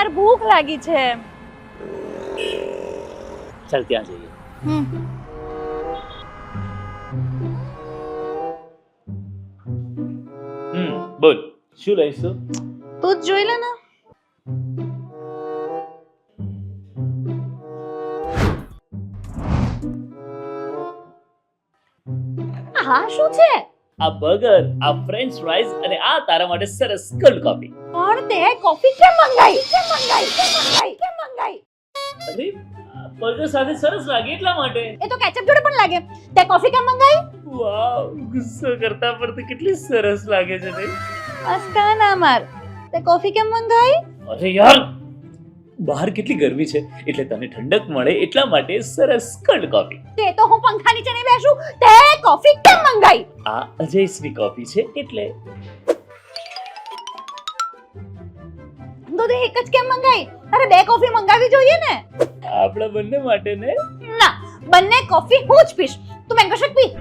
યાર ભૂખ લાગી છે. ચાલ ત્યાં જઈએ. બોલ શું લઈશું? તું જ જોઈ લે ને. આ શું છે? આ બર્ગર, આ ફ્રેન્ચ ફ્રાઈઝ અને આ તારા માટે સરસ કોલ્ડ કોફી. પણ તે કોફી કેમ મંગાઈ? અરે બર્ગર સાથે સરસ લાગે એટલા માટે. એ તો કેચઅપ જોડે પણ લાગે. તે કોફી કેમ મંગાઈ? વાવ, ગુસ્સો કરતા પર તો કેટલી સરસ લાગે છે ને. અસ્કા ના માર. તે કોફી કેમ મંગાઈ? અરે યાર, બહાર કેટલી ગરમી છે એટલે તને ઠંડક મળે એટલા માટે સરસ કોલ્ડ કોફી. તે તો હું પંખા નીચે નહીં બેસું. તે કોફી કેમ મંગાઈ? આ અજયશ્રી કોફી છે એટલે. તો તે એક જ કેમ મંગાઈ? અરે બે કોફી મંગાવી જોઈએ ને. આપણા બંને માટે ને. ના, બંને કોફી હું જ પીશ. તું મેંગો શેક પી.